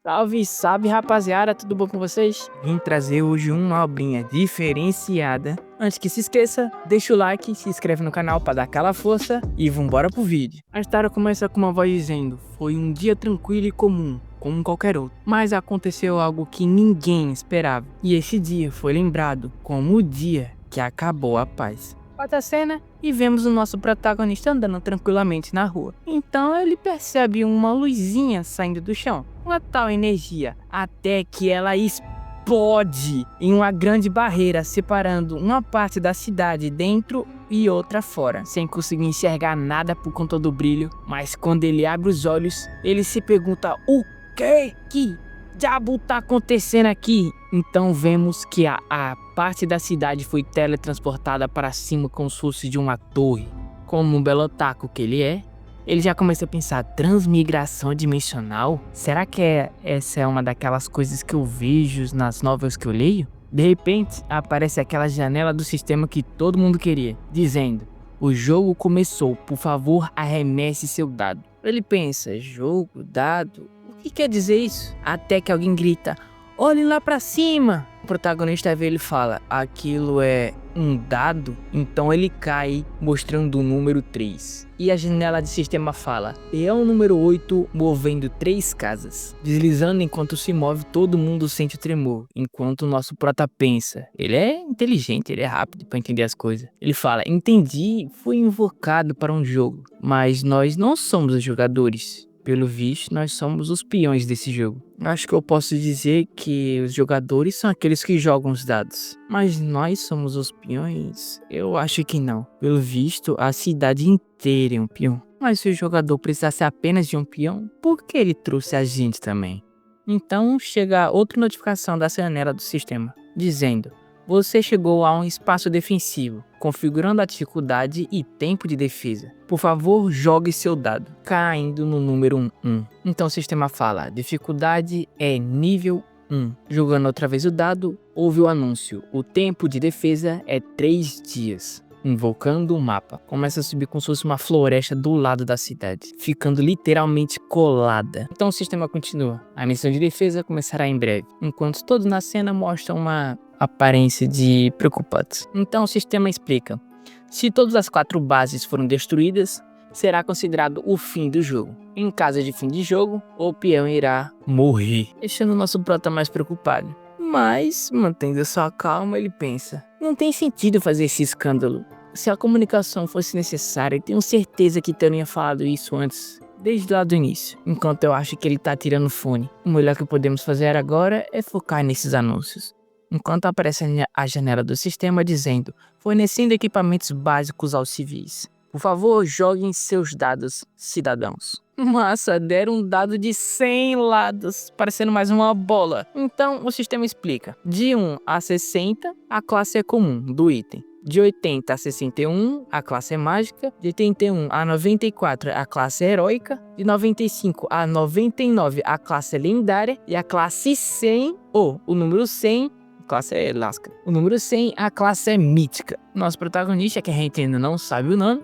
Salve, salve rapaziada, tudo bom com vocês? Vim trazer hoje uma obrinha diferenciada. Antes que se esqueça, deixa o like, se inscreve no canal para dar aquela força e vambora pro vídeo. A história começa com uma voz dizendo: foi um dia tranquilo e comum, como qualquer outro. Mas aconteceu algo que ninguém esperava. E esse dia foi lembrado como o dia que acabou a paz. Corta a cena e vemos o nosso protagonista andando tranquilamente na rua. Então ele percebe uma luzinha saindo do chão, uma tal energia, até que ela explode em uma grande barreira, separando uma parte da cidade dentro e outra fora, sem conseguir enxergar nada por conta do brilho. Mas quando ele abre os olhos, ele se pergunta: o que diabo tá acontecendo aqui? Então vemos que a parte da cidade foi teletransportada para cima como se fosse de uma torre. Como um belo otaku que ele é, ele já começa a pensar: transmigração dimensional? Será que essa é uma daquelas coisas que eu vejo nas novelas que eu leio? De repente, aparece aquela janela do sistema que todo mundo queria, dizendo: o jogo começou, por favor arremesse seu dado. Ele pensa: jogo, dado? O que quer dizer isso? Até que alguém grita: olhem lá pra cima! O protagonista vê ele e fala: aquilo é um dado? Então ele cai, mostrando o número 3. E a janela de sistema fala: peão número 8 movendo 3 casas. Deslizando enquanto se move, todo mundo sente o tremor. Enquanto o nosso prota pensa. Ele é inteligente, ele é rápido pra entender as coisas. Ele fala: entendi, fui invocado para um jogo. Mas nós não somos os jogadores. Pelo visto, nós somos os peões desse jogo. Acho que eu posso dizer que os jogadores são aqueles que jogam os dados. Mas nós somos os peões? Eu acho que não. Pelo visto, a cidade inteira é um peão. Mas se o jogador precisasse apenas de um peão, por que ele trouxe a gente também? Então chega outra notificação da janela do sistema, dizendo: você chegou a um espaço defensivo, configurando a dificuldade e tempo de defesa. Por favor, jogue seu dado, caindo no número 1. Então o sistema fala: dificuldade é nível 1. Jogando outra vez o dado, houve o anúncio: o tempo de defesa é 3 dias. Invocando o mapa, começa a subir como se fosse uma floresta do lado da cidade, ficando literalmente colada. Então o sistema continua: a missão de defesa começará em breve, enquanto todos na cena mostram uma aparência de preocupados. Então o sistema explica: se todas as 4 bases foram destruídas, será considerado o fim do jogo. Em caso de fim de jogo, o peão irá morrer, deixando o nosso prota mais preocupado. Mas, mantendo sua calma, ele pensa: não tem sentido fazer esse escândalo. Se a comunicação fosse necessária, tenho certeza que teriam falado isso antes, desde lá do início. Enquanto eu acho que ele tá tirando o fone, o melhor que podemos fazer agora é focar nesses anúncios. Enquanto aparece a janela do sistema dizendo: fornecendo equipamentos básicos aos civis. Por favor, joguem seus dados, cidadãos. Massa, deram um dado de 100 lados, parecendo mais uma bola. Então o sistema explica: de 1 a 60, a classe é comum do item. De 80 a 61, a classe é mágica. De 81 a 94, a classe é heróica. De 95 a 99, a classe é lendária. E a classe 100, ou o número 100, a classe é lasca. O número 100, a classe é mítica. Nosso protagonista, que a gente ainda não sabe o nome,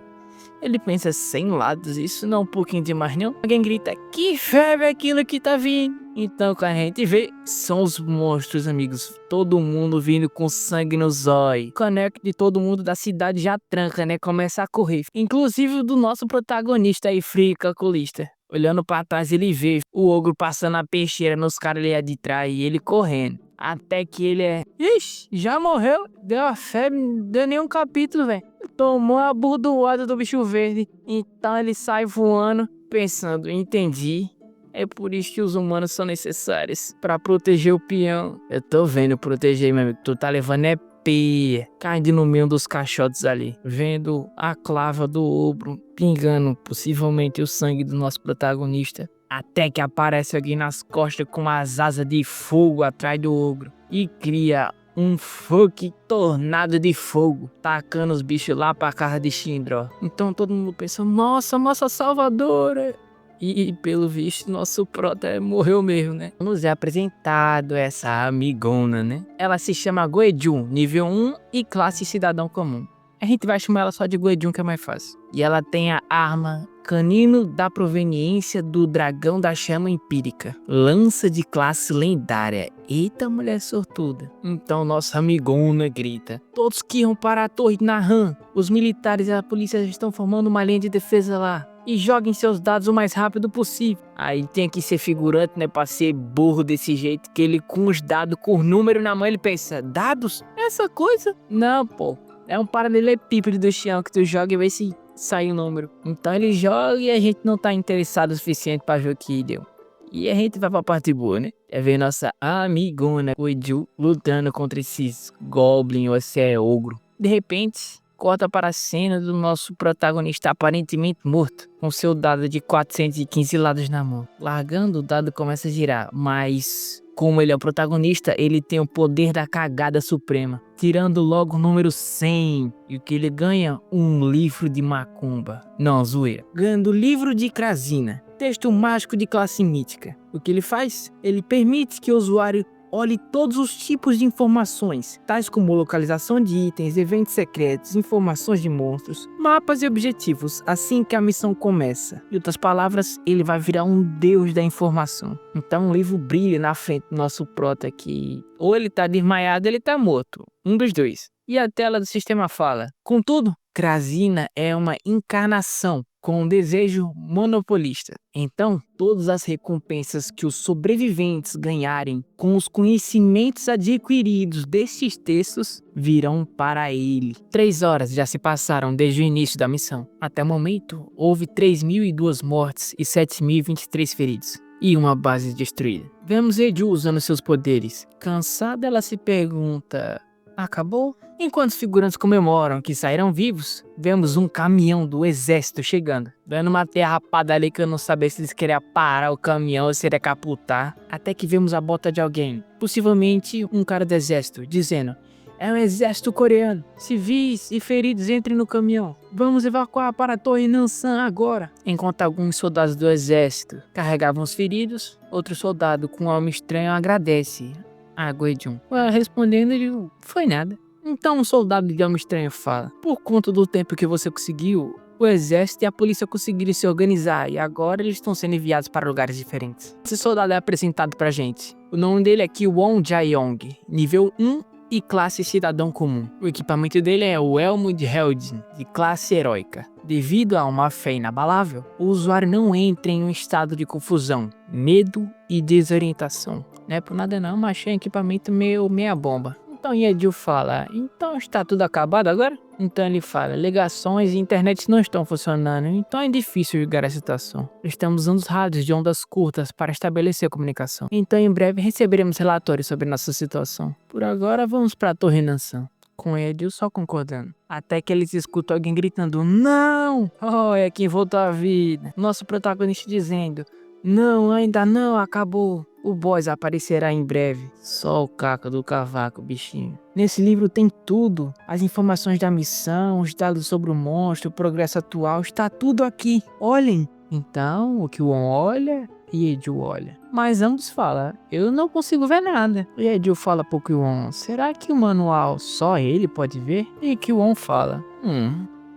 ele pensa: 100 lados, isso não é um pouquinho demais não? Alguém grita: que febre é aquilo que tá vindo? Então quando a gente vê, são os monstros, amigos. Todo mundo vindo com sangue no zóio. O caneco de todo mundo da cidade já tranca, né? Começa a correr. Inclusive o do nosso protagonista aí, frio e calculista. Olhando pra trás, ele vê o ogro passando a peixeira nos caras ali de trás e ele correndo. Até que ele ixi, já morreu. Deu a febre, não deu nenhum capítulo, velho. Tomou a burdoada do bicho verde. Então ele sai voando, pensando: entendi. É por isso que os humanos são necessários, pra proteger o peão. Eu tô vendo proteger, meu amigo. Tu tá levando peia, caindo no meio dos caixotes ali, vendo a clava do ogro pingando possivelmente o sangue do nosso protagonista. Até que aparece alguém nas costas com as asas de fogo atrás do ogro e cria um fucking tornado de fogo, tacando os bichos lá pra casa de Shindro. Então todo mundo pensa: nossa salvadora. E pelo visto, nosso prota morreu mesmo, né? Nos é apresentado essa amigona, né? Ela se chama Goejun, nível 1 e classe cidadão comum. A gente vai chamar ela só de Goejun, que é mais fácil. E ela tem a arma Canino da proveniência do dragão da chama empírica. Lança de classe lendária. Eita, mulher sortuda. Então nossa amigona grita. Todos que iam para a torre Nahan. Os militares e a polícia já estão formando uma linha de defesa lá. E joguem seus dados o mais rápido possível. Aí tem que ser figurante, né? Pra ser burro desse jeito. Que ele com os dados, com o número na mão, ele pensa: dados? Essa coisa? Não, pô. É um paralelepípedo do chão que tu joga e vê se sai o número. Então ele joga e a gente não tá interessado o suficiente pra ver o que deu. E a gente vai pra parte boa, né? É ver nossa amigona, o Edu, lutando contra esses goblin ou se é ogro. De repente, corta para a cena do nosso protagonista aparentemente morto, com seu dado de 415 lados na mão. Largando, o dado começa a girar, mas como ele é o protagonista, ele tem o poder da cagada suprema, tirando logo o número 100. E o que ele ganha? Um livro de macumba. Não, zoeira. Ganhando o livro de Krasina, texto mágico de classe mítica. O que ele faz? Ele permite que o usuário olhe todos os tipos de informações, tais como localização de itens, eventos secretos, informações de monstros, mapas e objetivos, assim que a missão começa. Em outras palavras, ele vai virar um deus da informação. Então o livro brilha na frente do nosso prota aqui. Ou ele tá desmaiado ou ele tá morto. Um dos dois. E a tela do sistema fala: contudo, Krasina é uma encarnação com um desejo monopolista. Então, todas as recompensas que os sobreviventes ganharem com os conhecimentos adquiridos destes textos virão para ele. 3 horas já se passaram desde o início da missão. Até o momento, houve 3.002 mortes e 7.023 feridos. E uma base destruída. Vemos Edu usando seus poderes. Cansada, ela se pergunta: acabou? Enquanto os figurantes comemoram que saíram vivos, vemos um caminhão do exército chegando, dando uma derrapada ali que eu não sabia se eles queriam parar o caminhão ou se iria capotar, até que vemos a bota de alguém, possivelmente um cara do exército, dizendo: é um exército coreano, civis e feridos entrem no caminhão, vamos evacuar para a torre Nansan agora. Enquanto alguns soldados do exército carregavam os feridos, outro soldado com um homem estranho agradece a Guejun. Respondendo, ele: foi nada. Então um soldado de homem estranho fala: por conta do tempo que você conseguiu, o exército e a polícia conseguiram se organizar e agora eles estão sendo enviados para lugares diferentes. Esse soldado é apresentado pra gente. O nome dele é Kwon Jae-yong, nível 1 e classe cidadão comum. O equipamento dele é o Elmo de Heldin, de classe heróica. Devido a uma fé inabalável, o usuário não entra em um estado de confusão, medo e desorientação. Não é por nada não, mas achei um equipamento meia bomba. Então Yeju fala: então está tudo acabado agora? Então ele fala: ligações e internet não estão funcionando, então é difícil julgar a situação. Estamos usando os rádios de ondas curtas para estabelecer a comunicação. Então em breve receberemos relatórios sobre nossa situação. Por agora vamos para a Torre Nansan. Com Yeju só concordando. Até que eles escutam alguém gritando: não! Oh, é quem voltou à vida. Nosso protagonista dizendo: não, ainda não, acabou. O boss aparecerá em breve. Só o caco do cavaco, bichinho. Nesse livro tem tudo. As informações da missão, os dados sobre o monstro, o progresso atual, está tudo aqui. Olhem. Então, o Kwon olha e Edu olha. Mas ambos falam: eu não consigo ver nada. E Edu fala pro Kwon: será que o manual só ele pode ver? E Kwon fala: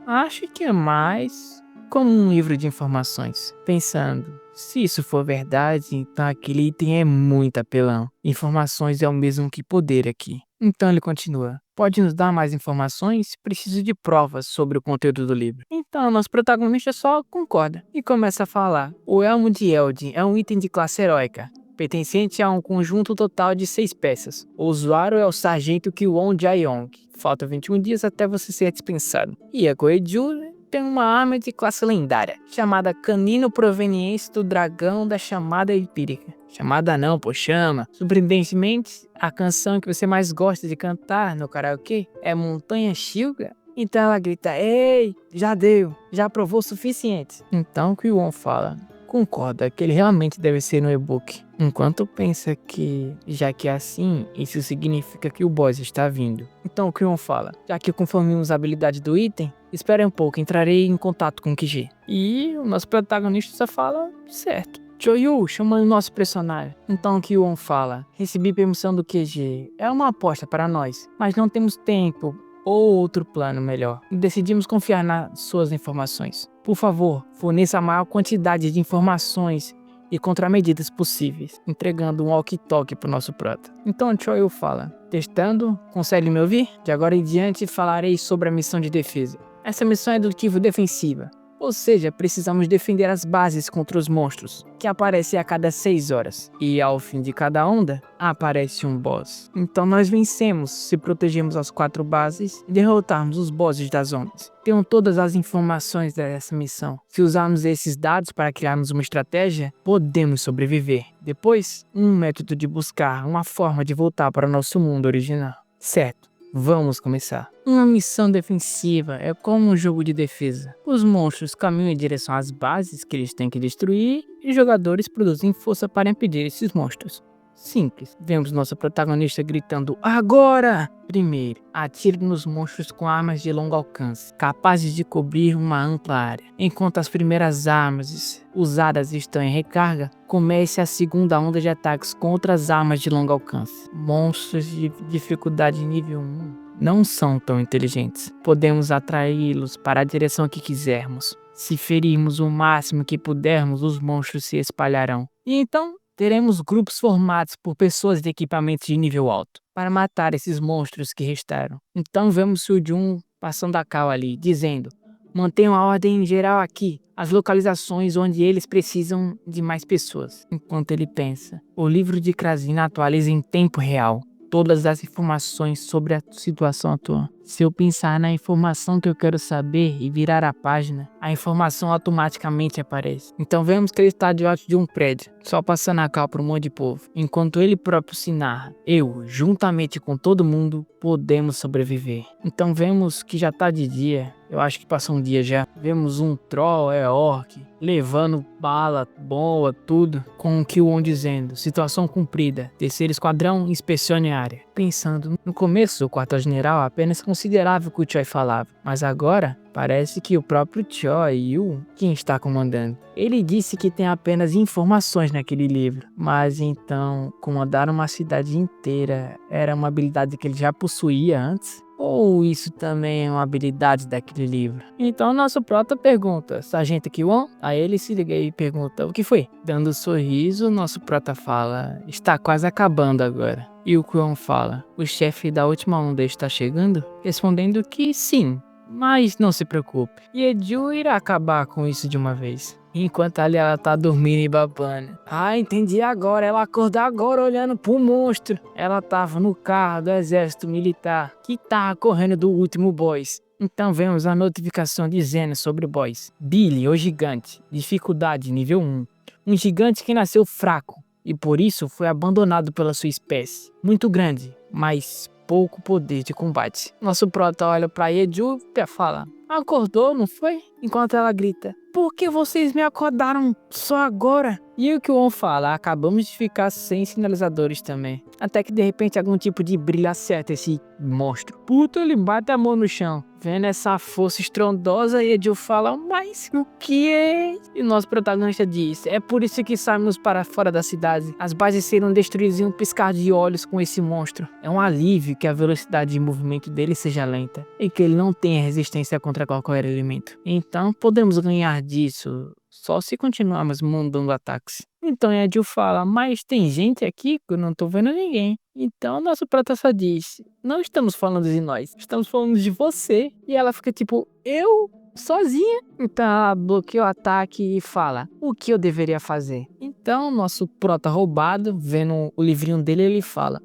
acho que é mais como um livro de informações. Pensando: se isso for verdade, então aquele item é muito apelão. Informações é o mesmo que poder aqui. Então ele continua: pode nos dar mais informações? Preciso de provas sobre o conteúdo do livro. Então nosso protagonista só concorda e começa a falar: o Elmo de Eldin é um item de classe heróica, pertencente a um conjunto total de 6 peças. O usuário é o sargento Kwon Jae-yong. Falta 21 dias até você ser dispensado. E a Goeju tem uma arma de classe lendária, chamada Canino proveniente do dragão da chamada empírica. Chamada não, pô, chama. Surpreendentemente, a canção que você mais gosta de cantar no karaokê é Montanha Shilga. Então ela grita: ei, já deu, já provou o suficiente. Então Kwon fala: concorda que ele realmente deve ser no e-book. Enquanto pensa que, já que é assim, isso significa que o boss está vindo. Então o Kwon fala: já que confirmamos a habilidade do item, espere um pouco, entrarei em contato com o QG. E o nosso protagonista só fala: certo. Choyu chamando nosso personagem. Então Kwon fala: recebi permissão do QG. É uma aposta para nós, mas não temos tempo ou outro plano melhor. Decidimos confiar nas suas informações. Por favor, forneça a maior quantidade de informações e contramedidas possíveis, entregando um walkie-talkie pro nosso prota. Então Choil fala: testando, consegue me ouvir? De agora em diante falarei sobre a missão de defesa. Essa missão é do tipo defensiva. Ou seja, precisamos defender as bases contra os monstros, que aparecem a cada 6 horas. E ao fim de cada onda, aparece um boss. Então nós vencemos se protegermos as 4 bases e derrotarmos os bosses das ondas. Tenham todas as informações dessa missão. Se usarmos esses dados para criarmos uma estratégia, podemos sobreviver. Depois, um método de buscar uma forma de voltar para o nosso mundo original. Certo. Vamos começar. Uma missão defensiva é como um jogo de defesa. Os monstros caminham em direção às bases que eles têm que destruir e os jogadores produzem força para impedir esses monstros. Simples. Vemos nosso protagonista gritando agora! Primeiro, atire nos monstros com armas de longo alcance, capazes de cobrir uma ampla área. Enquanto as primeiras armas usadas estão em recarga, comece a segunda onda de ataques contra as armas de longo alcance. Monstros de dificuldade nível 1 não são tão inteligentes. Podemos atraí-los para a direção que quisermos. Se ferirmos o máximo que pudermos, os monstros se espalharão. E então, teremos grupos formados por pessoas de equipamentos de nível alto para matar esses monstros que restaram. Então vemos o Jun passando a cal ali, dizendo: mantenham a ordem geral aqui, as localizações onde eles precisam de mais pessoas. Enquanto ele pensa, o livro de Krasin atualiza em tempo real todas as informações sobre a situação atual. Se eu pensar na informação que eu quero saber e virar a página, a informação automaticamente aparece. Então vemos que ele está debaixo de um prédio, só passando a cal para um monte de povo. Enquanto ele próprio se narra, eu, juntamente com todo mundo, podemos sobreviver. Então vemos que já está de dia, eu acho que passou um dia já. Vemos um troll, orc, levando bala, bomba, tudo, com o Kyuon dizendo: situação cumprida, terceiro esquadrão, inspecione a área. Pensando, no começo o quartel-general apenas considerava o que o Choi falava, mas agora parece que o próprio Choi quem está comandando. Ele disse que tem apenas informações naquele livro, mas então comandar uma cidade inteira era uma habilidade que ele já possuía antes? Ou isso também é uma habilidade daquele livro? Então nosso prota pergunta: Sargento Kyuon? Aí ele se liga e pergunta: o que foi? Dando um sorriso, nosso prota fala: está quase acabando agora. E o Kyuon fala: o chefe da última onda está chegando? Respondendo que sim, mas não se preocupe, Yeju irá acabar com isso de uma vez. Enquanto ali ela tá dormindo e babando. Ah, entendi agora, ela acordou agora olhando pro monstro. Ela tava no carro do exército militar que tava correndo do último boss. Então vemos a notificação dizendo sobre o boss: Billy, o gigante, dificuldade nível 1. Um gigante que nasceu fraco e por isso foi abandonado pela sua espécie. Muito grande, mas pouco poder de combate. Nosso prota olha pra Yeju e fala: acordou, não foi? Enquanto ela grita: por que vocês me acordaram só agora? E o Kyuon fala: acabamos de ficar sem sinalizadores também. Até que de repente algum tipo de brilho acerta esse monstro. Puta, ele bate a mão no chão. Vendo essa força estrondosa, Yeju fala: mas o que é? E nosso protagonista diz: é por isso que saímos para fora da cidade. As bases serão destruídas em um piscar de olhos com esse monstro. É um alívio que a velocidade de movimento dele seja lenta e que ele não tenha resistência contra qualquer elemento. Então podemos ganhar disso só se continuarmos mandando ataques. Então Yeju fala: mas tem gente aqui que eu não tô vendo ninguém. Então nosso prota só diz: não estamos falando de nós, estamos falando de você. E ela fica tipo: eu? Sozinha? Então ela bloqueia o ataque e fala: o que eu deveria fazer? Então nosso prota roubado, vendo o livrinho dele, ele fala: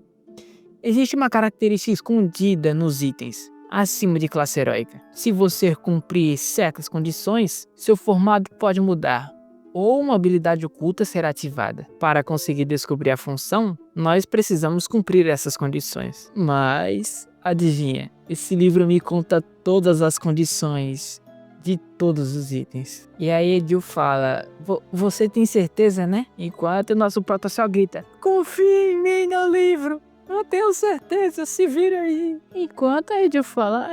existe uma característica escondida nos itens acima de classe heróica. Se você cumprir certas condições, seu formato pode mudar, ou uma habilidade oculta será ativada. Para conseguir descobrir a função, nós precisamos cumprir essas condições. Mas, adivinha, esse livro me conta todas as condições de todos os itens. E aí Yeju fala: você tem certeza, né? Enquanto o nosso prota só grita: confie em mim no livro! Eu tenho certeza, se vira aí. Enquanto a Yeju fala: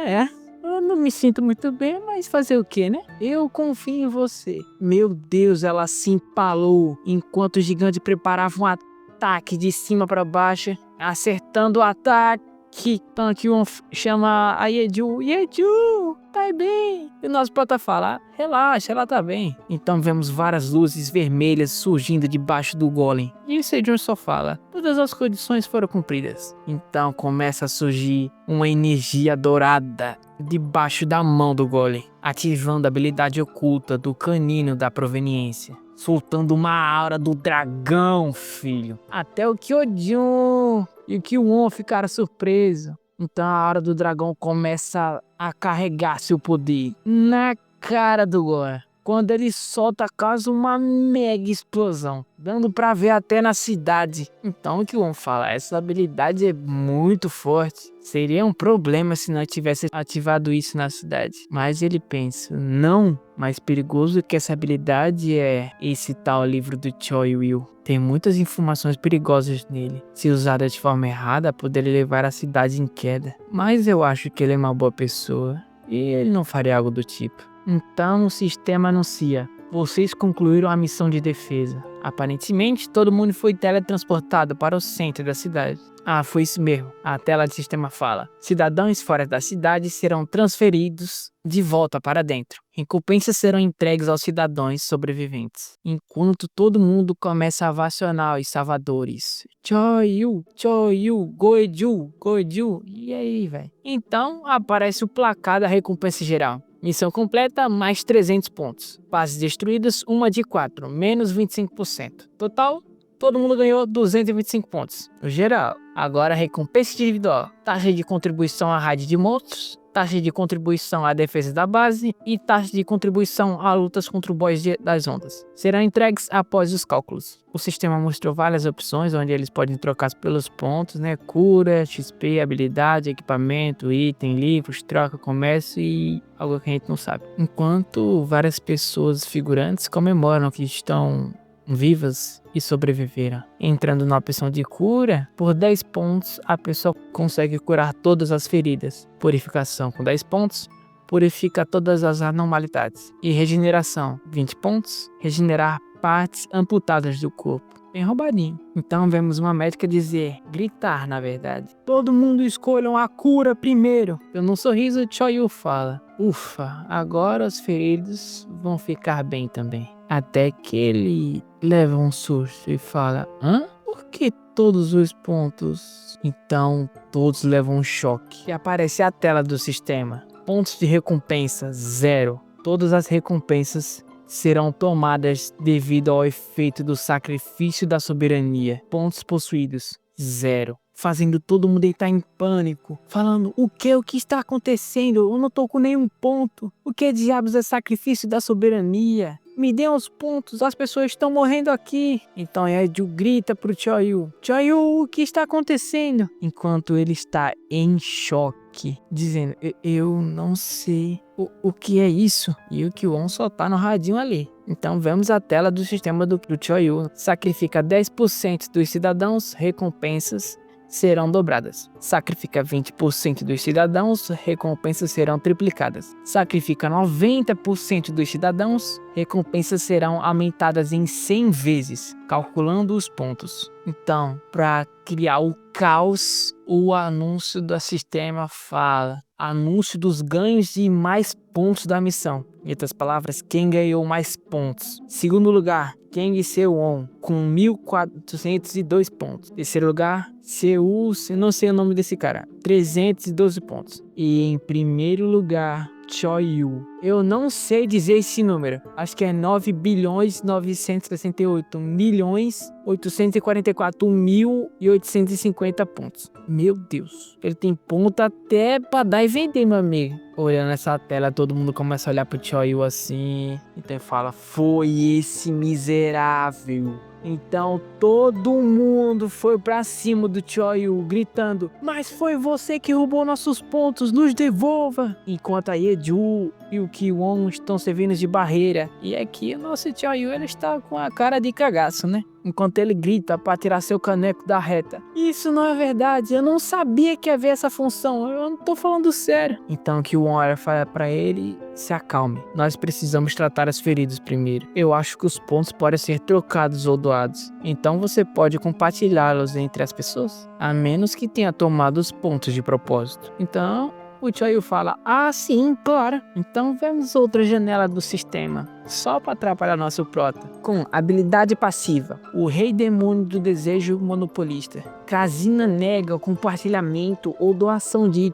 eu não me sinto muito bem, mas fazer o que, né? Eu confio em você. Meu Deus, ela se empalou enquanto o gigante preparava um ataque de cima para baixo, acertando o ataque. aqui. Então Ki-won chama a Yeju. Yeju, tá bem? E o nosso prota fala, relaxa, ela tá bem. Então vemos várias luzes vermelhas surgindo debaixo do golem. E o Sejun só fala, todas as condições foram cumpridas. Então começa a surgir uma energia dourada debaixo da mão do golem, ativando a habilidade oculta do canino da proveniência, soltando uma aura do dragão, filho. Até o Kyojun e o Ki-won ficaram surpresos. Então a aura do dragão começa a carregar seu poder na cara do golem. Quando ele solta, causa uma mega explosão, dando pra ver até na cidade. Então o Ki-won fala, essa habilidade é muito forte. Seria um problema se não tivesse ativado isso na cidade. Mas ele pensa, não, mais perigoso que essa habilidade é esse tal livro do Choi-Will. Tem muitas informações perigosas nele. Se usada de forma errada, poderia levar a cidade em queda. Mas eu acho que ele é uma boa pessoa e ele não faria algo do tipo. Então o sistema anuncia, vocês concluíram a missão de defesa. Aparentemente todo mundo foi teletransportado para o centro da cidade. Ah, foi isso mesmo. A tela do sistema fala, cidadãos fora da cidade serão transferidos de volta para dentro. Recompensas serão entregues aos cidadãos sobreviventes. Enquanto todo mundo começa a ovacionar os salvadores. Choi-Yu, Choi-Yu, Goeju, Goeju. E aí, velho? Então aparece o placar da recompensa geral. Missão completa, mais 300 pontos. Bases destruídas, uma de 4, menos 25%. Total, todo mundo ganhou 225 pontos. No geral, agora recompensa individual. Taxa de contribuição à raid de monstros, taxa de contribuição à defesa da base e taxa de contribuição a lutas contra o boss das ondas. Serão entregues após os cálculos. O sistema mostrou várias opções onde eles podem trocar pelos pontos, né? Cura, XP, habilidade, equipamento, item, livros, troca, comércio e algo que a gente não sabe. Enquanto várias pessoas figurantes comemoram que estão vivas e sobreviveram. Entrando na opção de cura, por 10 pontos a pessoa consegue curar todas as feridas. Purificação com 10 pontos, purifica todas as anormalidades. E regeneração, 20 pontos, regenerar partes amputadas do corpo. Bem roubadinho. Então vemos uma médica dizer, gritar na verdade. Todo mundo escolham a cura primeiro. Pelo sorriso, Choi-Yu fala, ufa, agora os feridos vão ficar bem também. Até que ele leva um susto e fala, hã? Por que todos os pontos? Então todos levam um choque. E aparece a tela do sistema. Pontos de recompensa, 0. Todas as recompensas serão tomadas devido ao efeito do sacrifício da soberania. Pontos possuídos, 0. Fazendo todo mundo entrar em pânico, falando, o que está acontecendo? Eu não tô com nenhum ponto. O que diabos é sacrifício da soberania? Me dê os pontos, as pessoas estão morrendo aqui. Então Yeju grita pro Choi-Yu, Choi-Yu, o que está acontecendo? Enquanto ele está em choque, dizendo, eu não sei o que é isso. E o Ki-won só tá no radinho ali. Então vemos a tela do sistema do Choi-Yu. Sacrifica 10% dos cidadãos, recompensas serão dobradas. Sacrifica 20% dos cidadãos, recompensas serão triplicadas. Sacrifica 90% dos cidadãos, recompensas serão aumentadas em 100 vezes, calculando os pontos. Então, para criar o caos, o anúncio do sistema fala, anúncio dos ganhos e mais pontos da missão. Em outras palavras, quem ganhou mais pontos. Segundo lugar, Kang Se-won, com 1.402 pontos. Terceiro lugar, Seu, não sei o nome desse cara, 312 pontos. E em primeiro lugar, Choi-Yu. Eu não sei dizer esse número. Acho que é 9.968.844.850 pontos. Meu Deus. Ele tem ponto até pra dar e vender, meu amigo. Olhando essa tela, todo mundo começa a olhar pro Choi-Yu assim. Então fala, foi esse miserável. Então todo mundo foi pra cima do Choi-Yu, gritando, mas foi você que roubou nossos pontos, nos devolva! Enquanto a Yeju e o Ki-won estão servindo de barreira. E aqui o nosso Choi-Yu, ele está com a cara de cagaço, né? enquanto ele grita para tirar seu caneco da reta. Isso não é verdade, eu não sabia que havia essa função, eu não tô falando sério. Então que o Honra fala para ele: se acalme, nós precisamos tratar as feridas primeiro. Eu acho que os pontos podem ser trocados ou doados, então você pode compartilhá-los entre as pessoas, a menos que tenha tomado os pontos de propósito. Então o Choyu fala: ah, sim, claro. Então vemos outra janela do sistema, só para atrapalhar nosso prota. Com habilidade passiva, o Rei Demônio do Desejo Monopolista. Krasina nega o compartilhamento ou doação de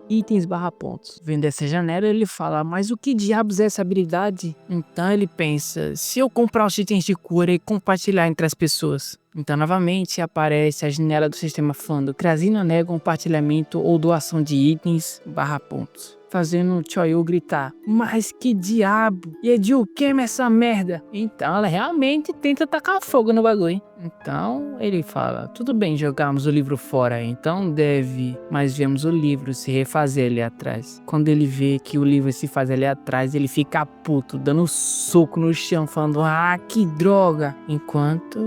itens/pontos. Vendo essa janela, ele fala: mas o que diabos é essa habilidade? Então ele pensa: se eu comprar os itens de cura e compartilhar entre as pessoas. Então novamente aparece a janela do sistema falando: Krasina nega compartilhamento ou doação de itens/pontos. Fazendo o Choyu gritar: mas que diabo? Yeju, queima essa merda. Então ela realmente tenta tacar fogo no bagulho. Então ele fala: tudo bem jogarmos o livro fora, então deve. Mas vemos o livro se refazer ali atrás. Quando ele vê que o livro se faz ali atrás, ele fica puto, dando soco no chão, falando: ah, que droga. Enquanto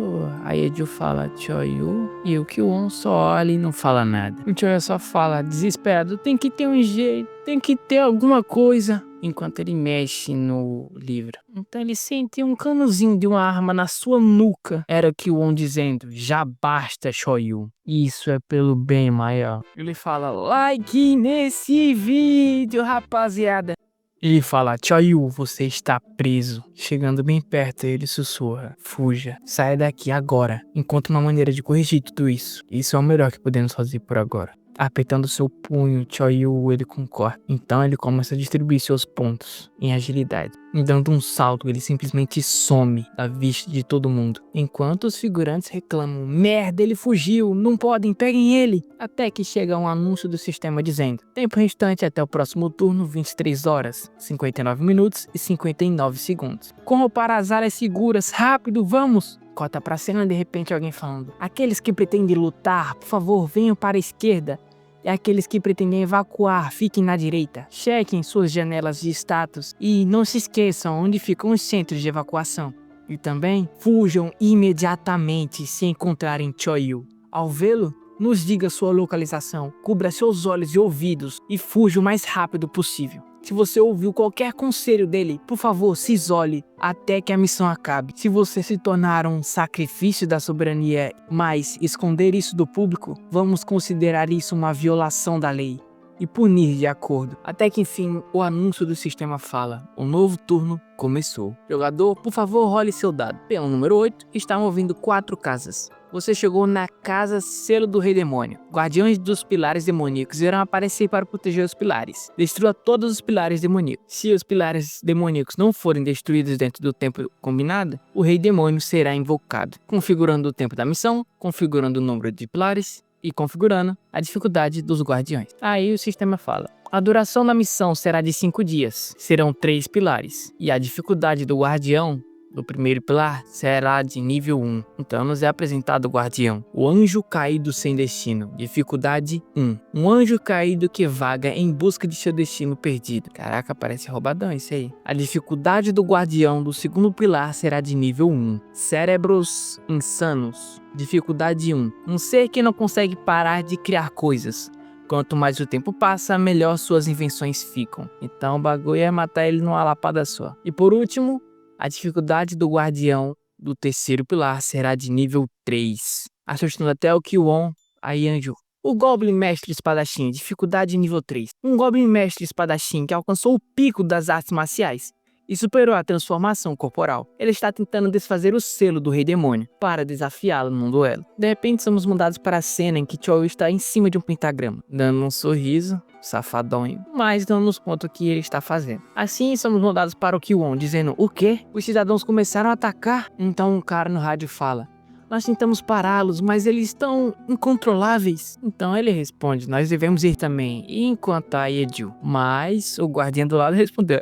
a Yeju fala Choyu, e o Kyuon só olha e não fala nada. O Choyu só fala desesperado: tem que ter um jeito, tem que ter alguma coisa. Enquanto ele mexe no livro. Então ele sente um canozinho de uma arma na sua nuca. Era o Kyuon dizendo: já basta, Choyu. Isso é pelo bem maior. Ele fala: like nesse vídeo, rapaziada. Ele fala: Choyu, você está preso. Chegando bem perto, ele sussurra: fuja, saia daqui agora. Encontre uma maneira de corrigir tudo isso. Isso é o melhor que podemos fazer por agora. Apertando seu punho, Choyu, ele concorda. Então ele começa a distribuir seus pontos em agilidade. E dando um salto, ele simplesmente some da vista de todo mundo. Enquanto os figurantes reclamam: merda, ele fugiu, não podem, peguem ele. Até que chega um anúncio do sistema dizendo: tempo restante até o próximo turno, 23 horas, 59 minutos e 59 segundos. Corram para as áreas seguras, rápido, vamos! Corta pra cena, de repente alguém falando: aqueles que pretendem lutar, por favor, venham para a esquerda. E aqueles que pretendem evacuar, fiquem na direita. Chequem suas janelas de status e não se esqueçam onde ficam os centros de evacuação. E também fujam imediatamente se encontrarem Choyu. Ao vê-lo, nos diga sua localização, cubra seus olhos e ouvidos e fuja o mais rápido possível. Se você ouviu qualquer conselho dele, por favor, se isole até que a missão acabe. Se você se tornar um sacrifício da soberania, mas esconder isso do público, vamos considerar isso uma violação da lei e punir de acordo. Até que enfim, o anúncio do sistema fala: o novo turno começou. Jogador, por favor, role seu dado. Pelo número 8, está movendo 4 casas. Você chegou na casa Selo do Rei Demônio. Guardiões dos pilares demoníacos irão aparecer para proteger os pilares. Destrua todos os pilares demoníacos. Se os pilares demoníacos não forem destruídos dentro do tempo combinado, o Rei Demônio será invocado, configurando o tempo da missão, configurando o número de pilares e configurando a dificuldade dos guardiões. Aí o sistema fala: a duração da missão será de 5 dias. Serão 3 pilares. E a dificuldade do guardião do primeiro pilar será de nível 1. Então nos é apresentado o guardião: o anjo caído sem destino, dificuldade 1. Um anjo caído que vaga em busca de seu destino perdido. Caraca, parece roubadão isso aí. A dificuldade do guardião do segundo pilar será de nível 1. Cérebros insanos, dificuldade 1. Um ser que não consegue parar de criar coisas. Quanto mais o tempo passa, melhor suas invenções ficam. Então o bagulho é matar ele numa lapada só. E por último, a dificuldade do guardião do terceiro pilar será de nível 3. Assustando até o Kyuon, a Yanju. O Goblin Mestre Espadachim, dificuldade nível 3. Um Goblin Mestre Espadachim que alcançou o pico das artes marciais e superou a transformação corporal. Ele está tentando desfazer o selo do Rei Demônio para desafiá-lo num duelo. De repente somos mudados para a cena em que Choyu está em cima de um pentagrama, dando um sorriso safadonho, mas não nos conta o que ele está fazendo. Assim somos mudados para o Kyuon, dizendo: o quê? Os cidadãos começaram a atacar? Então um cara no rádio fala: nós tentamos pará-los, mas eles estão incontroláveis. Então ele responde: nós devemos ir também. E enquanto a Yeju, mas o guardião do lado respondeu: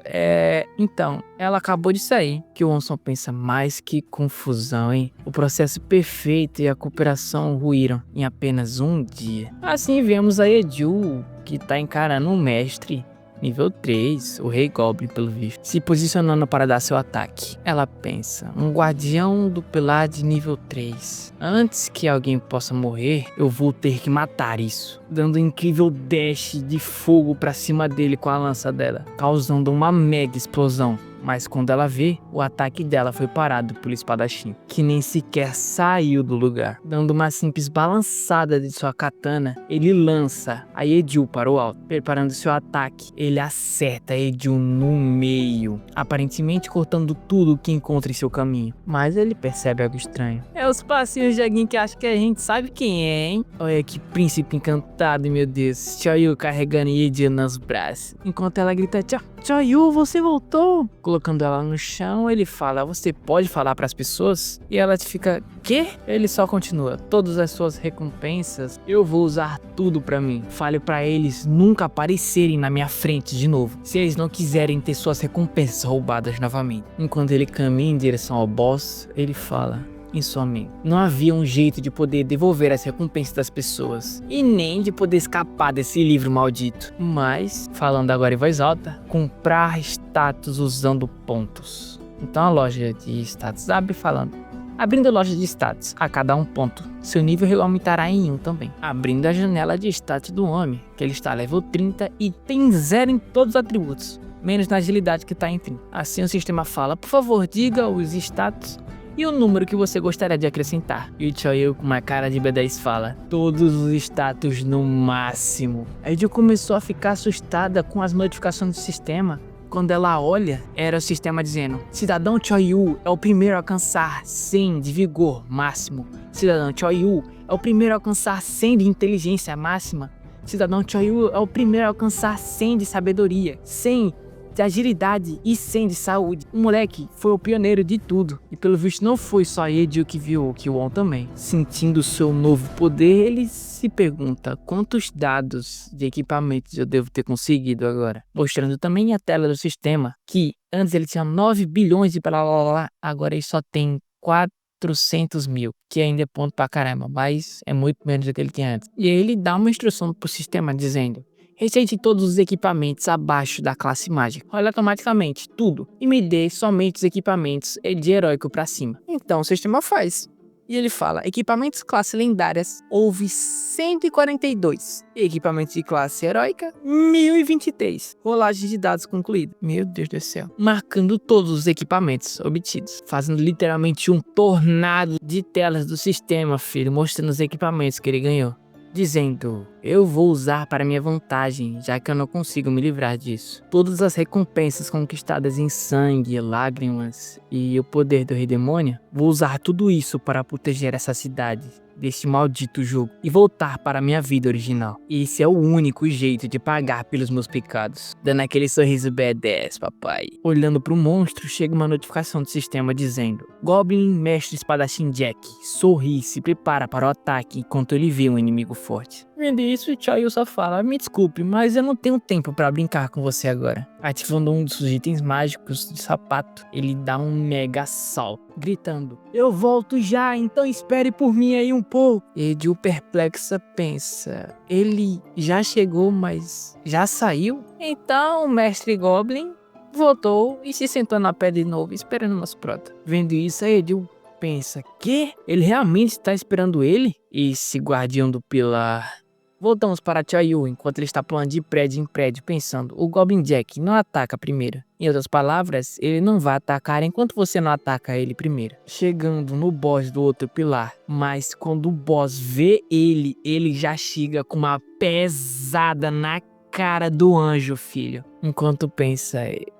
então, ela acabou de sair. Que o Onson pensa: mais que confusão, hein? O processo perfeito e a cooperação ruíram em apenas um dia. Assim vemos a Yeju, que tá encarando um mestre Nível 3, o Rei Goblin, pelo visto, se posicionando para dar seu ataque. Ela pensa, um guardião do pilar de nível 3. Antes que alguém possa morrer, eu vou ter que matar isso. Dando um incrível dash de fogo pra cima dele com a lança dela, causando uma mega explosão. Mas quando ela vê, o ataque dela foi parado pelo espadachim, que nem sequer saiu do lugar. Dando uma simples balançada de sua katana, ele lança a Edil para o alto. Preparando seu ataque, ele acerta a Edil no meio, aparentemente cortando tudo que encontra em seu caminho. Mas ele percebe algo estranho. É os passinhos de alguém que acha que a gente sabe quem é, hein? Olha que príncipe encantado, meu Deus. Choyu carregando Edil nos braços, enquanto ela grita tchau. Choyu, você voltou! Colocando ela no chão, ele fala, você pode falar para as pessoas? E ela fica, quê? Ele só continua, todas as suas recompensas, eu vou usar tudo para mim. Fale para eles nunca aparecerem na minha frente de novo, se eles não quiserem ter suas recompensas roubadas novamente. Enquanto ele caminha em direção ao boss, ele fala, em sua mente, não havia um jeito de poder devolver as recompensas das pessoas e nem de poder escapar desse livro maldito, mas, falando agora em voz alta, comprar status usando pontos. Então a loja de status abre falando, abrindo a loja de status a cada 1 ponto, seu nível aumentará em 1 também. Abrindo a janela de status do homem, que ele está level 30 e tem 0 em todos os atributos, menos na agilidade que está em 30. Assim o sistema fala, por favor diga os status e o número que você gostaria de acrescentar. E o Choyu com uma cara de B10 fala, todos os status no máximo. A Edil começou a ficar assustada com as notificações do sistema. Quando ela olha, era o sistema dizendo, cidadão Choyu é o primeiro a alcançar 100 de vigor máximo. Cidadão Choyu é o primeiro a alcançar 100 de inteligência máxima. Cidadão Choyu é o primeiro a alcançar 100 de sabedoria, 100 de agilidade e 100 de saúde. O moleque foi o pioneiro de tudo. E pelo visto não foi só Edil que viu o Kiwon também. Sentindo seu novo poder, ele se pergunta quantos dados de equipamentos eu devo ter conseguido agora. Mostrando também a tela do sistema, que antes ele tinha 9 bilhões de blá blá blá, agora ele só tem 400 mil, que ainda é ponto pra caramba, mas é muito menos do que ele tinha antes. E aí ele dá uma instrução pro sistema dizendo, rejeite todos os equipamentos abaixo da classe mágica. Olha automaticamente tudo e me dê somente os equipamentos de heróico pra cima. Então o sistema faz. E ele fala, equipamentos classe lendárias, houve 142. Equipamentos de classe heróica, 1023. Rolagem de dados concluída. Meu Deus do céu. Marcando todos os equipamentos obtidos. Fazendo literalmente um tornado de telas do sistema, filho. Mostrando os equipamentos que ele ganhou. Dizendo, eu vou usar para minha vantagem, já que eu não consigo me livrar disso. Todas as recompensas conquistadas em sangue, lágrimas e o poder do Rei Demônio, vou usar tudo isso para proteger essa cidade deste maldito jogo e voltar para a minha vida original. E esse é o único jeito de pagar pelos meus pecados. Dando aquele sorriso B10, papai. Olhando para o monstro, chega uma notificação do sistema dizendo, Goblin Mestre Espadachim Jack sorri e se prepara para o ataque enquanto ele vê um inimigo forte. Vendo isso, Choyu só fala, me desculpe, mas eu não tenho tempo para brincar com você agora. Ativando um dos itens mágicos de sapato, ele dá um mega salto, gritando, eu volto já, então espere por mim aí um pouco. Edil perplexa pensa, ele já chegou, mas já saiu? Então o Mestre Goblin voltou e se sentou na pedra de novo, esperando o nosso prota. Vendo isso, a Edil pensa, que? Ele realmente está esperando ele? Esse guardião do pilar. Voltamos para Choyu enquanto ele está pulando de prédio em prédio pensando, o Goblin Jack não ataca primeiro. Em outras palavras, ele não vai atacar enquanto você não ataca ele primeiro. Chegando no boss do outro pilar, mas quando o boss vê ele já chega com uma pesada na cara do anjo, filho. Enquanto pensa,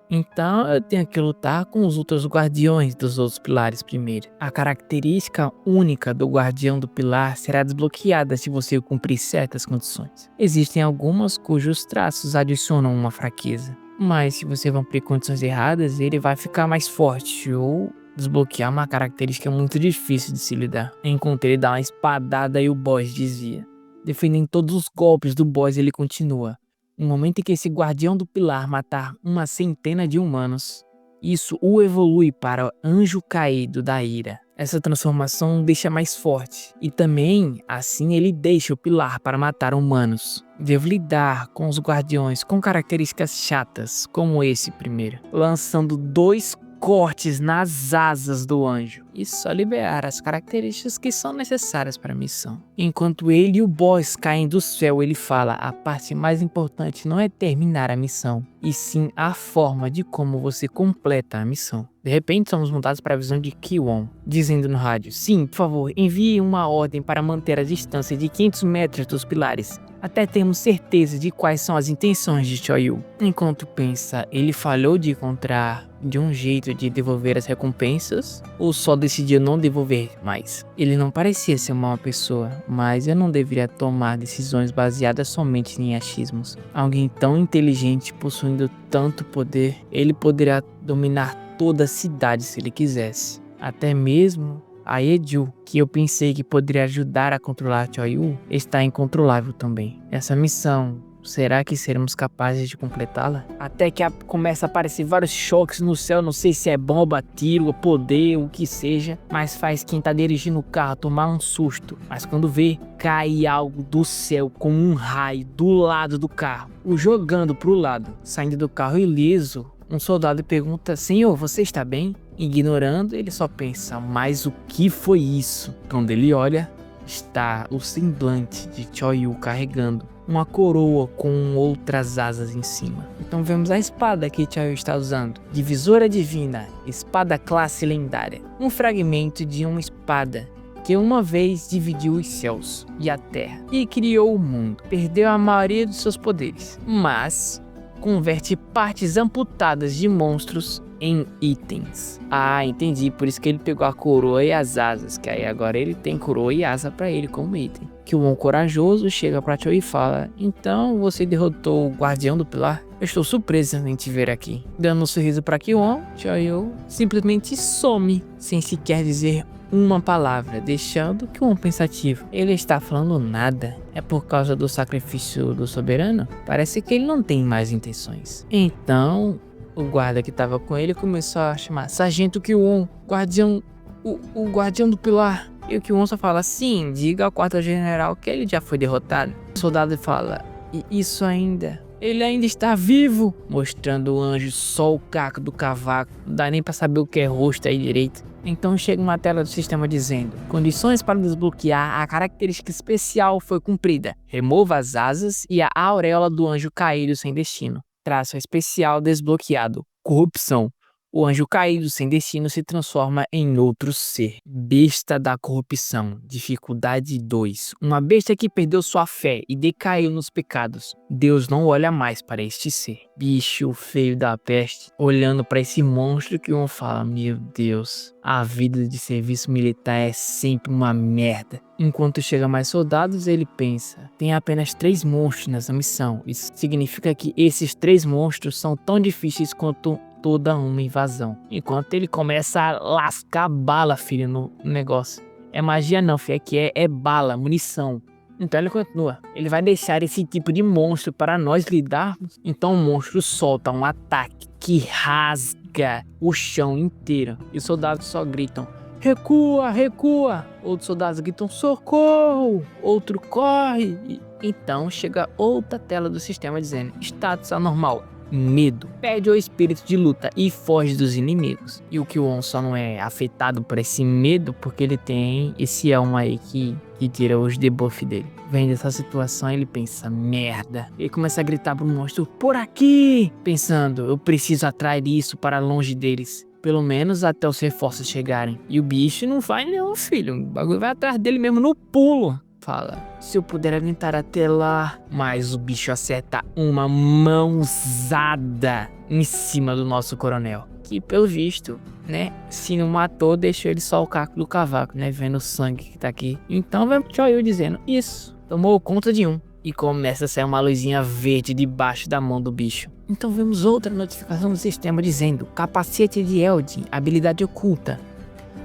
então eu tenho que lutar com os outros guardiões dos outros pilares primeiro. A característica única do guardião do pilar será desbloqueada se você cumprir certas condições. Existem algumas cujos traços adicionam uma fraqueza, mas se você cumprir condições erradas, ele vai ficar mais forte ou desbloquear uma característica muito difícil de se lidar. Enquanto ele dá uma espadada e o boss desvia. Defendendo todos os golpes do boss, ele continua. No momento em que esse guardião do pilar matar uma centena de humanos, Isso o evolui para anjo caído da ira. Essa transformação o deixa mais forte e também, assim, ele deixa o pilar para matar humanos. Devo lidar com os guardiões com características chatas, como esse primeiro, lançando 2 cortes nas asas do anjo e só liberar as características que são necessárias para a missão. Enquanto ele e o boss caem do céu, ele fala: a parte mais importante não é terminar a missão, e sim a forma de como você completa a missão. De repente somos mudados para a visão de Ki-Won, dizendo no rádio: sim, por favor, envie uma ordem para manter a distância de 500 metros dos pilares, até termos certeza de quais são as intenções de Choi-Yu. Enquanto pensa, ele falhou de encontrar de um jeito de devolver as recompensas, ou só decidiu não devolver mais? Ele não parecia ser uma má pessoa, mas eu não deveria tomar decisões baseadas somente em achismos. Alguém tão inteligente, possuindo tanto poder, ele poderia dominar toda a cidade se ele quisesse. Até mesmo a Yeju, que eu pensei que poderia ajudar a controlar Choi-Yu, está incontrolável também. Essa missão, será que seremos capazes de completá-la? Até que começa a aparecer vários choques no céu, não sei se é bomba, tiro, poder, o que seja, mas faz quem tá dirigindo o carro tomar um susto. Mas quando vê, cai algo do céu com um raio do lado do carro, o jogando pro lado. Saindo do carro ileso, um soldado pergunta: senhor, você está bem? Ignorando, ele só pensa: mas o que foi isso? Quando ele olha, está o semblante de Choi-Yu carregando uma coroa com outras asas em cima. Então vemos a espada que Choi-Yu está usando. Divisora divina, espada classe lendária. Um fragmento de uma espada que uma vez dividiu os céus e a terra e criou o mundo. Perdeu a maioria dos seus poderes, mas converte partes amputadas de monstros em itens. Ah, entendi, por isso que ele pegou a coroa e as asas, que aí agora ele tem coroa e asa pra ele como item. Que o corajoso chega pra Choi e fala: então você derrotou o guardião do pilar? Eu estou surpresa em te ver aqui. Dando um sorriso pra Ki-Won, Choi-Yu simplesmente some, sem sequer dizer uma palavra, deixando Ki-Won pensativo. Ele está falando nada. É por causa do sacrifício do soberano? Parece que ele não tem mais intenções. Então o guarda que estava com ele começou a chamar: Sargento Ki-Won, guardião, o guardião do pilar. E o Ki-Won só fala: sim, diga ao quartel-general que ele já foi derrotado. O soldado fala: e isso ainda? Ele ainda está vivo, mostrando o anjo só o caco do cavaco. Não dá nem pra saber o que é rosto aí direito. Então chega uma tela do sistema dizendo: condições para desbloquear a característica especial foi cumprida. Remova as asas e a auréola do anjo caído sem destino. Traço especial desbloqueado. Corrupção. O anjo caído sem destino se transforma em outro ser. Besta da corrupção. Dificuldade 2. Uma besta que perdeu sua fé e decaiu nos pecados. Deus não olha mais para este ser. Bicho feio da peste. Olhando para esse monstro que um fala: meu Deus, a vida de serviço militar é sempre uma merda. Enquanto chega mais soldados, ele pensa: tem apenas 3 monstros nessa missão. Isso significa que esses 3 monstros são tão difíceis quanto toda uma invasão. Enquanto ele começa a lascar bala, filho, no negócio. É magia não, filho, é bala, munição. Então ele continua: ele vai deixar esse tipo de monstro para nós lidarmos? Então o monstro solta um ataque que rasga o chão inteiro. E os soldados só gritam: recua, recua. Outros soldados gritam: socorro. Outro corre. Então chega outra tela do sistema dizendo: status anormal. Medo. Perde o espírito de luta e foge dos inimigos. E o Ki-Won só não é afetado por esse medo porque ele tem esse elmo aí que tira os debuff dele. Vendo essa situação, ele pensa: merda. Ele começa a gritar pro monstro: por aqui! Pensando: eu preciso atrair isso para longe deles. Pelo menos até os reforços chegarem. E o bicho não vai não, filho. O bagulho vai atrás dele mesmo no pulo. Fala: se eu puder aguentar até lá. Mas o bicho acerta uma mãozada em cima do nosso coronel. Que pelo visto, né, se não matou, deixou ele só o caco do cavaco, né, vendo o sangue que tá aqui. Então vemos Choi-Yu dizendo: isso, tomou conta de um. E começa a sair uma luzinha verde debaixo da mão do bicho. Então vemos outra notificação do sistema dizendo: capacete de Eldin, habilidade oculta.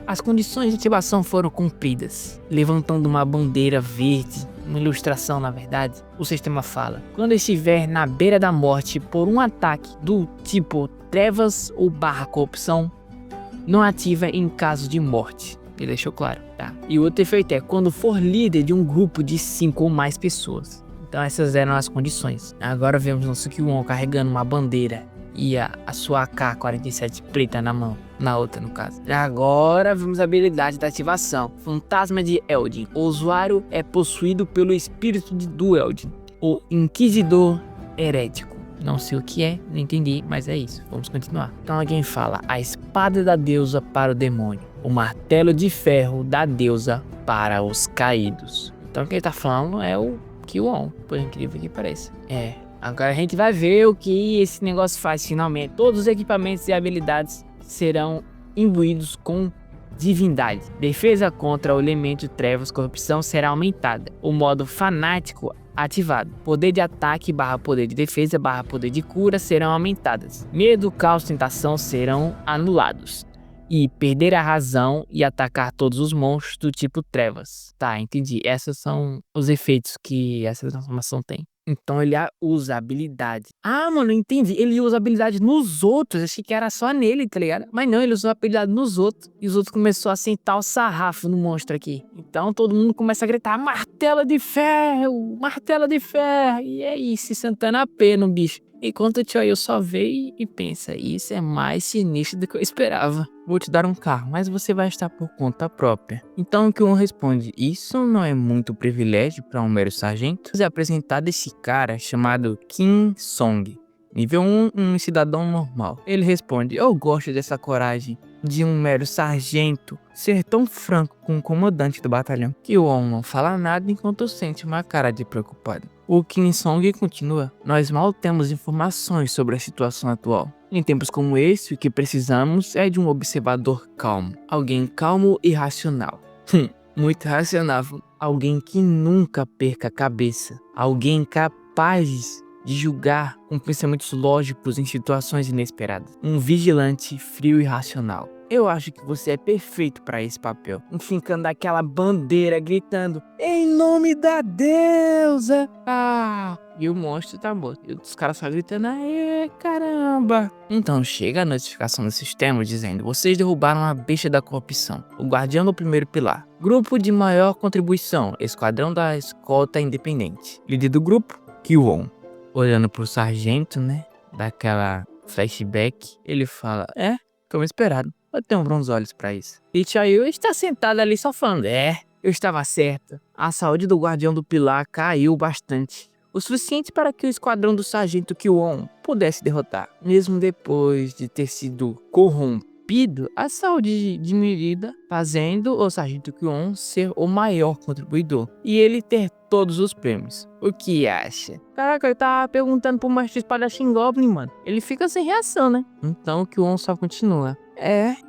As condições de ativação foram cumpridas. Levantando uma bandeira verde, uma ilustração na verdade, o sistema fala: quando estiver na beira da morte por um ataque do tipo trevas ou barra corrupção não ativa em caso de morte. Ele deixou claro, tá? E o outro efeito é quando for líder de um grupo de 5 ou mais pessoas. Então essas eram as condições. Agora vemos nosso Killua carregando uma bandeira e a sua AK-47 preta na mão. Na outra, no caso. Agora vemos a habilidade da ativação. Fantasma de Eldin. O usuário é possuído pelo espírito do Eldin. O Inquisidor Herético. Não sei o que é, não entendi, mas é isso. Vamos continuar. Então alguém fala: a espada da deusa para o demônio. O martelo de ferro da deusa para os caídos. Então quem tá falando é o Killua, por incrível que pareça. Agora a gente vai ver o que esse negócio faz finalmente. Todos os equipamentos e habilidades serão imbuídos com divindade. Defesa contra o elemento trevas corrupção será aumentada. O modo fanático ativado. Poder de ataque barra poder de defesa barra poder de cura serão aumentadas. Medo, caos, tentação serão anulados. E perder a razão e atacar todos os monstros do tipo trevas. Tá, entendi. Esses são os efeitos que essa transformação tem. Então ele usa habilidade. Ah, mano, entendi. Ele usa habilidade nos outros. Achei que era só nele, tá ligado? Mas não, ele usou habilidade nos outros. E os outros começaram a sentar o sarrafo no monstro aqui. Então todo mundo começa a gritar: martelo de ferro! Martelo de ferro! E é isso, sentando a pena no bicho. Enquanto o Choyou só vê e pensa: isso é mais sinistro do que eu esperava. Vou te dar um carro, mas você vai estar por conta própria. Então o Killua responde: isso não é muito privilégio para um mero sargento? É apresentado esse cara chamado Kim Song. Nível 1, um cidadão normal. Ele responde: eu gosto dessa coragem de um mero sargento ser tão franco com o comandante do batalhão. Killua não fala nada enquanto sente uma cara de preocupado. O Kim Song continua: nós mal temos informações sobre a situação atual. Em tempos como esse, o que precisamos é de um observador calmo. Alguém calmo e racional. Muito racional. Alguém que nunca perca a cabeça. Alguém capaz de julgar com pensamentos lógicos em situações inesperadas. Um vigilante frio e racional. Eu acho que você é perfeito para esse papel. Fincando aquela bandeira, gritando: em nome da deusa! E o monstro tá morto. E os caras só gritando: aê, caramba! Então chega a notificação do sistema dizendo: vocês derrubaram a besta da corrupção, o guardião do primeiro pilar. Grupo de maior contribuição, esquadrão da escolta independente. Líder do grupo, Killua. Olhando pro sargento, né? Daquela flashback, ele fala: como esperado. Eu tenho bons olhos pra isso. E Choyou está sentado ali só falando: eu estava certa. A saúde do guardião do pilar caiu bastante. O suficiente para que o esquadrão do sargento Killua pudesse derrotar. Mesmo depois de ter sido corrompido, a saúde diminuída, fazendo o sargento Killua ser o maior contribuidor. E ele ter todos os prêmios. O que acha? Caraca, ele tá perguntando pro mestre espadachim Goblin, mano. Ele fica sem reação, né? Então o Killua só continua: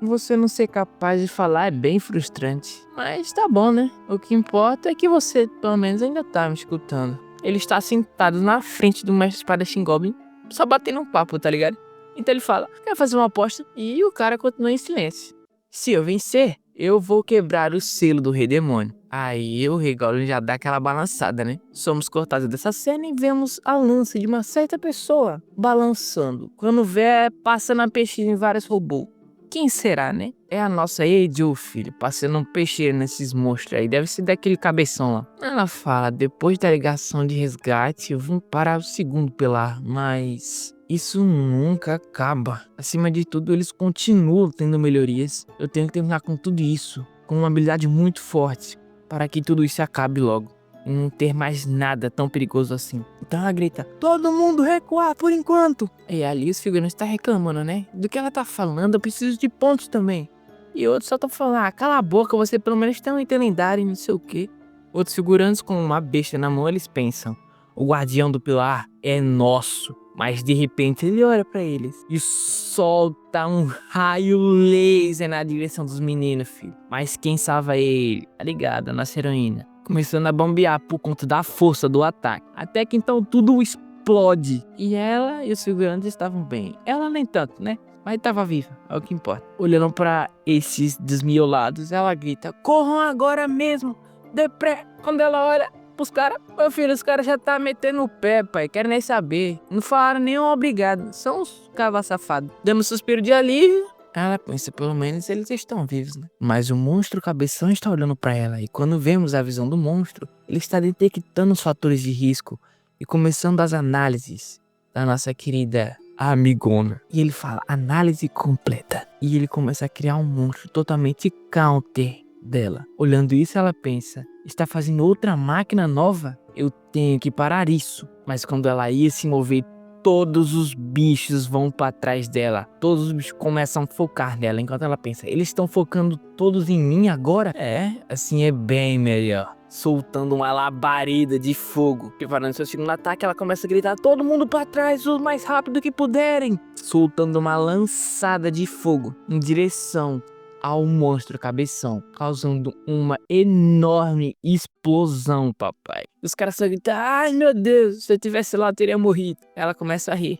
você não ser capaz de falar é bem frustrante. Mas tá bom, né? O que importa é que você, pelo menos, ainda tá me escutando. Ele está sentado na frente do mestre espadachim Goblin, só batendo um papo, tá ligado? Então ele fala: quer fazer uma aposta? E o cara continua em silêncio. Se eu vencer, eu vou quebrar o selo do Rei Demônio. Aí o Rei Goblin já dá aquela balançada, né? Somos cortados dessa cena e vemos a lança de uma certa pessoa balançando. Quando vê, passa na pesquisa em vários robôs. Quem será, né? É a nossa Eiju, filho, passando um peixeiro nesses monstros aí. Deve ser daquele cabeção lá. Ela fala: depois da ligação de resgate, eu vim para o segundo pilar, mas isso nunca acaba. Acima de tudo, eles continuam tendo melhorias. Eu tenho que terminar com tudo isso, com uma habilidade muito forte, para que tudo isso acabe logo. E não ter mais nada tão perigoso assim. Então ela grita: todo mundo recuar por enquanto. E ali os figurantes estão reclamando, né? Do que ela tá falando, eu preciso de pontos também. E outros só estão falando: cala a boca, você pelo menos tem um item lendário e não sei o que. Outros figurantes com uma besta na mão, eles pensam: o guardião do pilar é nosso. Mas de repente ele olha pra eles e solta um raio laser na direção dos meninos, filho. Mas quem salva ele? Tá ligado? A nossa heroína. Começando a bombear por conta da força do ataque. Até que então tudo explode. E ela e os figurantes estavam bem. Ela nem tanto, né? Mas estava viva, é o que importa. Olhando pra esses desmiolados, ela grita: corram agora mesmo! Depré! Quando ela olha, pros caras. Meu filho, os caras já tá metendo o pé, pai. Querem nem saber. Não falaram nem um obrigado. São uns cavas safados. Dando um suspiro de alívio. Ela pensa, pelo menos eles estão vivos, né? Mas o monstro cabeção está olhando pra ela. E quando vemos a visão do monstro, ele está detectando os fatores de risco e começando as análises da nossa querida amigona. E ele fala, análise completa. E ele começa a criar um monstro totalmente counter dela. Olhando isso, ela pensa, está fazendo outra máquina nova? Eu tenho que parar isso. Mas quando ela ia se mover, todos os bichos vão pra trás dela. Todos os bichos começam a focar nela. Enquanto ela pensa, eles estão focando todos em mim agora? É, assim é bem melhor. Soltando uma labareda de fogo. Preparando seu segundo ataque, ela começa a gritar, todo mundo pra trás, o mais rápido que puderem. Soltando uma lançada de fogo em direção ao monstro cabeção, causando uma enorme explosão, papai. Os caras só gritam, ai meu Deus, se eu tivesse lá eu teria morrido. Ela começa a rir,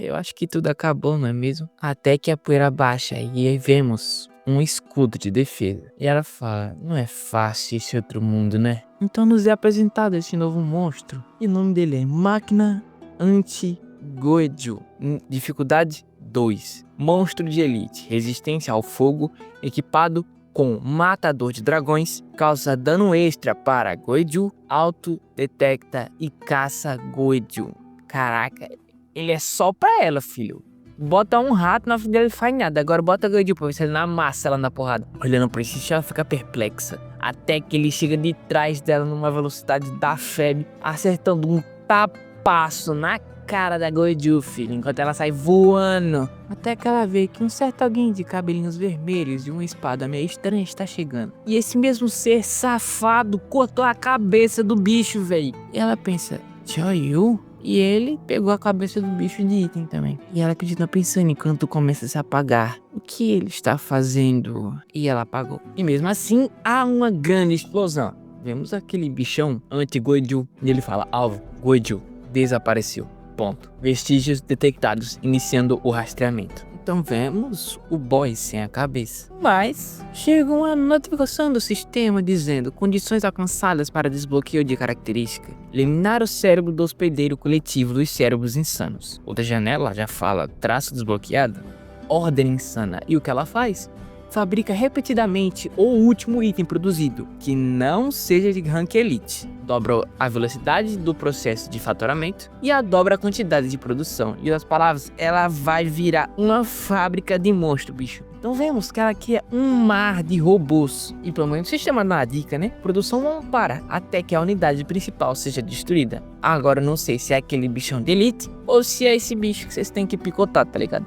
eu acho que tudo acabou, não é mesmo? Até que a poeira baixa e aí vemos um escudo de defesa. E ela fala, não é fácil esse outro mundo, né? Então nos é apresentado esse novo monstro. E o nome dele é Máquina Anti-Goeju. Dificuldade 2. Monstro de elite. Resistência ao fogo. Equipado com matador de dragões. Causa dano extra para Goeju. Auto-detecta e caça Goeju. Caraca, ele é só pra ela, filho. Bota um rato na frente dele e faz nada. Agora bota Goeju pra ver se ele não amassa ela na porrada. Olhando pra esse, ela fica perplexa. Até que ele chega de trás dela numa velocidade da febre, acertando um tapaço na cara da Goeju, filho. Enquanto ela sai voando. Até que ela vê que um certo alguém de cabelinhos vermelhos e uma espada meio estranha está chegando. E esse mesmo ser safado cortou a cabeça do bicho, velho. E ela pensa, Choyu? E ele pegou a cabeça do bicho de item também. E ela continua pensando enquanto começa a se apagar. O que ele está fazendo? E ela apagou. E mesmo assim, há uma grande explosão. Vemos aquele bichão anti-Goeju. E ele fala, alvo, Goeju, desapareceu. Ponto. Vestígios detectados, iniciando o rastreamento. Então vemos o boy sem a cabeça. Mas chega uma notificação do sistema dizendo condições alcançadas para desbloqueio de característica. Eliminar o cérebro do hospedeiro coletivo dos cérebros insanos. Outra janela já fala traço desbloqueado. Ordem insana. E o que ela faz? Fabrica repetidamente o último item produzido, que não seja de rank elite. Dobra a velocidade do processo de faturamento e a dobra a quantidade de produção. E as palavras, ela vai virar uma fábrica de monstro, bicho. Então vemos que ela cria um mar de robôs. E pelo menos o sistema dá uma dica, né? Produção não para até que a unidade principal seja destruída. Agora eu não sei se é aquele bichão de elite ou se é esse bicho que vocês têm que picotar, tá ligado?